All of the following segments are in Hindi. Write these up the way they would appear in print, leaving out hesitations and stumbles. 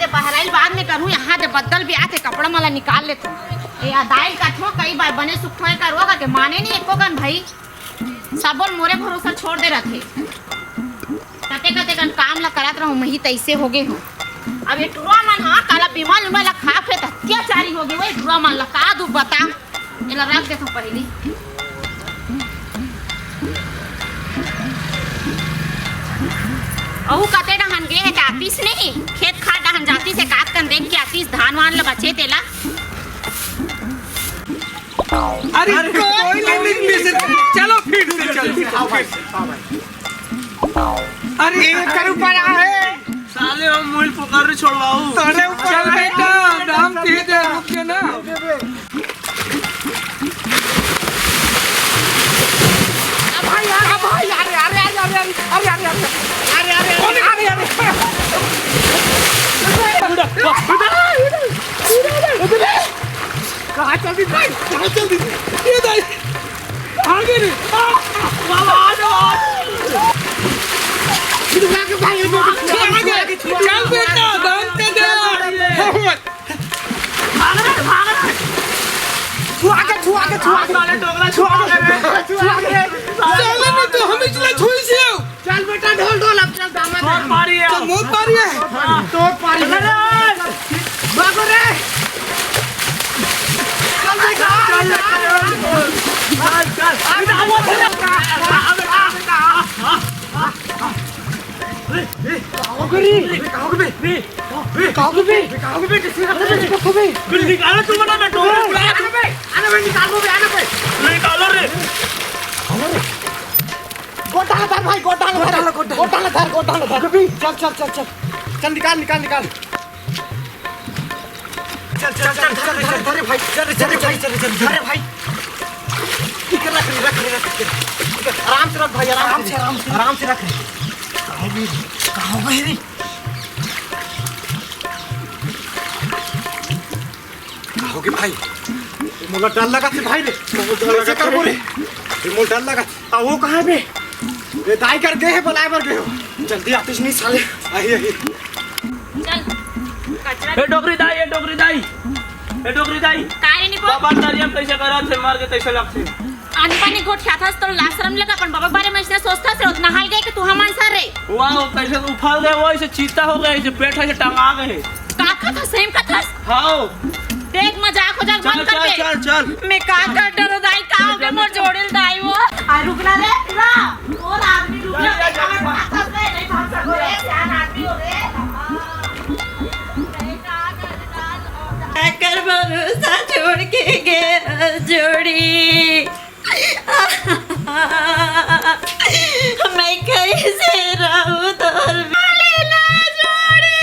दे बहराइल बाद में करूँ यहाँ दे बदल भी आते कपड़ा मला निकाल लेते या दाइल का ठो कई बार बने सुखोए का रोगा के माने नहीं एको गन भाई सब बोल मोरे भरोसा छोड़ दे रखे कते कते गन काम ला करत रहूं मही तैसे हो गए हो अब ये टुरा मन हां काला बीमार लुमा ला खा फिर अत्याचारी हो गए वो टुरा मन ला का दू बता एला रख दे तो पहली अहू कते डहन गे है आतीस नहीं खेत खाद डहन जाती से काट कन देख के आतीस धान वान ला बचे तेला अरे कोई नहीं से चलो फिर से चल अरे कर ऊपर है साले हम मूल पुकार छोड़वाऊ तोरे चल बेटा दाम दे दे रुक के ना भाई अरे अरे अरे अरे अरे अरे अरे अरे कहाँ चल दी भाई कहाँ चल दी ये दाई आगे रे बाबा आ जाओ इधर आके भाई आगे चल बेटा दाम दे दे साले टोकरा छुआ के साले में तो हमें चला छुई से चल बेटा ढोल ढोल अब चल दामन तोड़ पारी है तो मोत पारी है तोड़ पारी भागो रे निकालो तुम ना मैं टोकरा आना बे निकालो रे गोटा धर भाई गोटा धर कभी चल निकाल चल भाई चल भाई ठीक रख आराम से रख भाई आराम से रख कहाँ गए रे होगी भाई मोला डर लगा थे भाई रे कैसे कर बोले मोला डर लगा आ वो कहाँ बे ये दाई कर गए हैं बुलाए बर गए हो जल्दी आतिश नहीं साले आई चल ए डोगरी दाई काहे नहीं बाबा दरिया कैसे करा थे मार के कैसे लगते आनी पानी गोट ख्याथा तो लाशरम लगा अपन बाबा बारे में इसने सोचता से उतना हाल गए कि तू हम आंसर रे वाह कैसे उफाल गए वो ऐसे चीता हो गए ऐसे पेट ऐसे टंगा गए का था सेम का था हां देख मजाक हो जा बंद कर दे चल मैं का कर डरो दाई का हो गए मोर जोड़ेल दाई वो आ रुकना रे पूरा और आदमी रुकना नहीं भाग सको रे ध्यान आदमी हो रे कर भरोसा छोड़ के गया जोड़ी मैं कैसे रहूं तोर लेला जोड़ी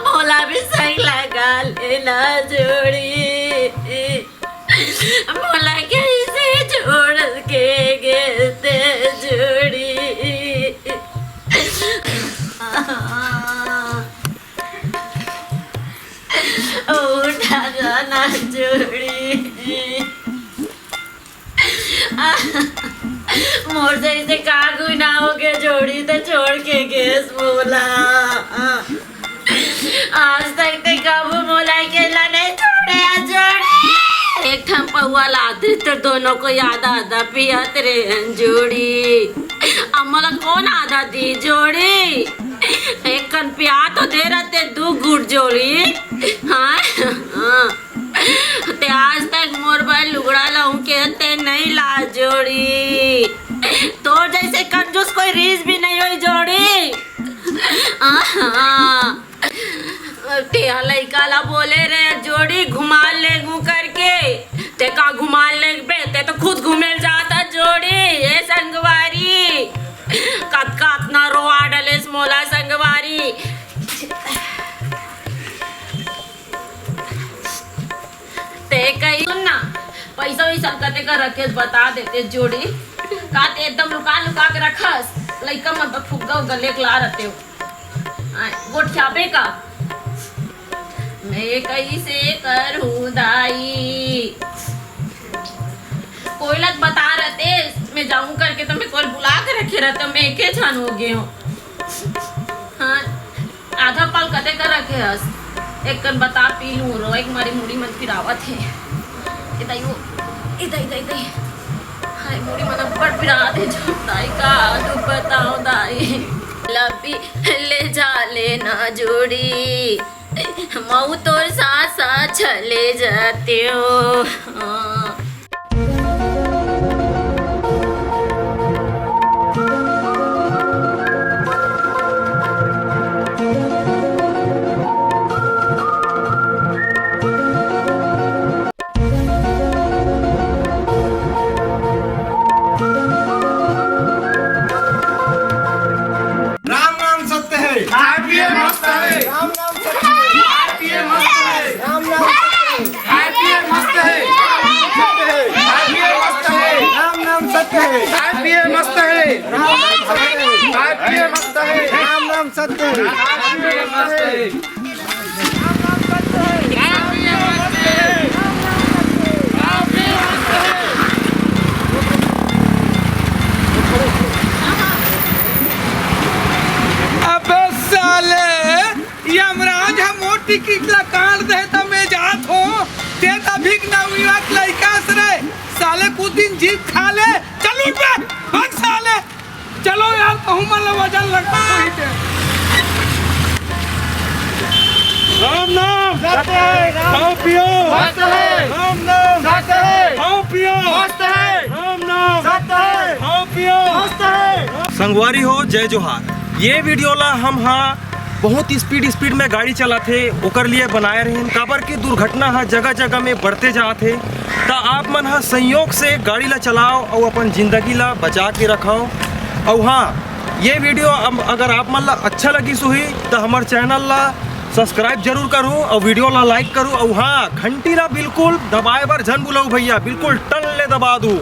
भोला भी सही लगा लेना जोड़ी भोला कैसे छोड़ के गए जोड़ी उठा जाना जोड़ी मोर से का गुना हो गया जोड़ी तो छोड़ के गैस बोला आज तक ते कबू मोला के ला नहीं छोड़े जोड़ी एक ठम पौआ लाते तो दोनों को याद आधा पियत रे जोड़ी अमला कौन आधा दी जोड़ी एक कन पिया तो दे रहते दो गुट जोड़ी हाँ ते आज तक मोर भाई लुगड़ा लाऊं के ते नहीं ला जोड़ी तो जैसे कंजूस कोई रीस भी नहीं हुई जोड़ी तेहा लइका ला बोले रे जोड़ी घुमा ले गु करके ते का घुमा ले बे ते तो खुद घूमे जाता जोड़ी ये संगवारी कत कत ना रोआ डले मोला संगवारी ते कही सुनना पैसा वैसा कते का रखे बता देते जोड़ी का ते एकदम लुका लुका के रखस लइका मन पर फुग्गा उग्गा लेके ला रहते हो गोट छापे का मैं कैसे करूं दाई कोई लग बता रहते मैं जाऊं करके तो मैं कोई बुला के रखे रहते मैं एके छान हो गए हूँ हाँ आधा पल कते कर रखे हस एक कन बता पी लूं रो एक मारी मुड़ी मन फिरावत है इधर हाय मुड़ी मन बड़ फिरात है जो दाई का तू बताओ दाई लपी ले जा लेना जोड़ी मऊ तोर साथ साथ चले जाते हो हाँ। यमराज हम टिकट ला काट दे तो मैं जात हो ते तभिक ना विराट लइकास रे साले कुछ दिन जीत खा ले चलो बे भाग साले चलो यार कहूं मन वजन लगता कोई के राम नाम सत्य है खाओ पियो सत्य है राम नाम सत्य है खाओ पियो सत्य है राम नाम सत्य है खाओ पियो सत्य है। संगवारी हो जय जोहार। ये वीडियो ला हम बहुत स्पीड में गाड़ी चलाते ओकर लिए बनाए रहे काबर के दुर्घटना जगह जगह में बढ़ते जाते तो आप मन संयोग से गाड़ी ला चलाओ और अपन जिंदगी ला बचा के रखाओ। और हाँ ये वीडियो अगर आप मन ला अच्छा लगी सुही तो हमारे चैनल ला सब्सक्राइब जरूर करूँ और वीडियो ला लाइक करूँ और हाँ घंटी ला बिल्कुल दबाए बार झन बुलाऊ भैया बिल्कुल टन ले दबा दूँ।